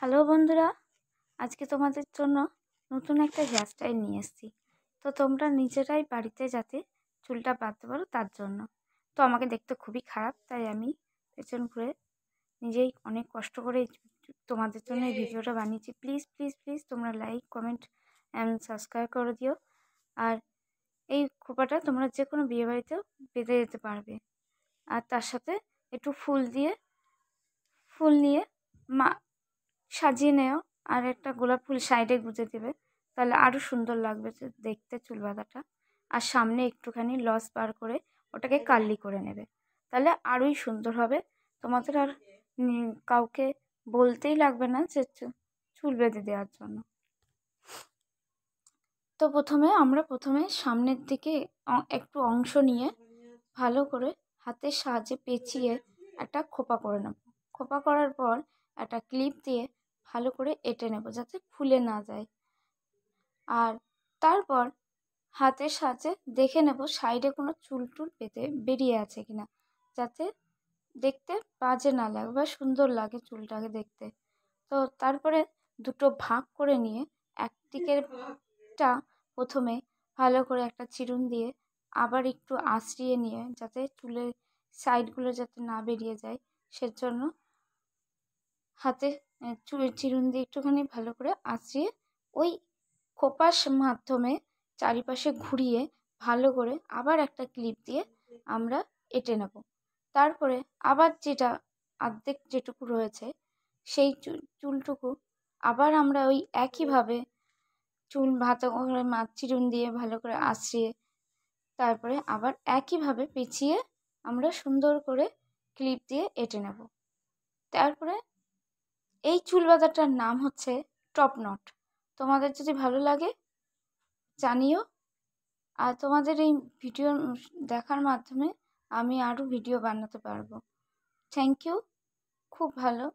Hello বন্ধুরা, আজকে তোমাদের জন্য নতুন একটা হেয়ারস্টাইল নিয়ে এসেছি। তো তোমরা নিজেরাই বাড়িতে যাতে চুলটা বাঁধতে পারো তার জন্য। তো আমাকে দেখতে খুবই খারাপ, তাই আমি পেছন ঘুরে নিজেই অনেক কষ্ট করে তোমাদের জন্য এই ভিডিওটা বানিয়েছি। প্লিজ প্লিজ প্লিজ তোমরা লাইক, কমেন্ট অ্যান্ড সাবস্ক্রাইব করে দিও। আর এই খোপাটা তোমরা যে কোনো বিয়েবাড়িতেও বেঁধে যেতে পারবে। আর তার সাথে একটু ফুল নিয়ে মা সাজিয়ে নেও, আর একটা গোলাপ ফুল সাইডে গুঁজে দেবে, তাহলে আরও সুন্দর লাগবে দেখতে চুল বাঁধাটা। আর সামনে একটুখানি লস বার করে ওটাকে কার্লি করে নেবে, তাহলে আরোই সুন্দর হবে। তোমাদের আর কাউকে বলতেই লাগবে না যে চুল বেঁধে দেওয়ার জন্য। তো প্রথমে সামনের দিকে একটু অংশ নিয়ে ভালো করে হাতের সাহায্যে পেঁচিয়ে একটা খোপা করে নেব। খোপা করার পর একটা ক্লিপ দিয়ে ভালো করে এঁটে নেব যাতে খুলে না যায়। আর তারপর হাতের সাহায্যে দেখে নেব সাইডে কোনো চুল বেরিয়ে আছে কিনা, যাতে দেখতে বাজে না লাগে বা সুন্দর লাগে চুলটাকে দেখতে। তো তারপরে দুটো ভাগ করে নিয়ে একদিকেরটা প্রথমে ভালো করে একটা চিরুন দিয়ে আবার একটু আঁচড়িয়ে নিয়ে, যাতে চুলের সাইডগুলো যাতে না বেরিয়ে যায় সেজন্য হাতে চিরুন দিয়ে একটুখানি ভালো করে আঁচড়িয়ে ওই খোপার মাধ্যমে চারিপাশে ঘুরিয়ে ভালো করে আবার একটা ক্লিপ দিয়ে আমরা এঁটে নেব। তারপরে আবার যেটা অর্ধেক যেটুকু রয়েছে সেই চুলটুকু আবার আমরা ওই একইভাবে চুল ভালো করে চিরুন দিয়ে ভালো করে আঁচড়িয়ে তারপরে আবার একইভাবে পেঁচিয়ে আমরা সুন্দর করে ক্লিপ দিয়ে এঁটে নেব। তারপরে এই চুল বাঁধাটার নাম হচ্ছে টপ নট। তোমাদের যদি ভালো লাগে জানিও। আর তোমাদের এই ভিডিও দেখার মাধ্যমে আমি আরও ভিডিও বানাতে পারবো। থ্যাংক ইউ, খুব ভালো।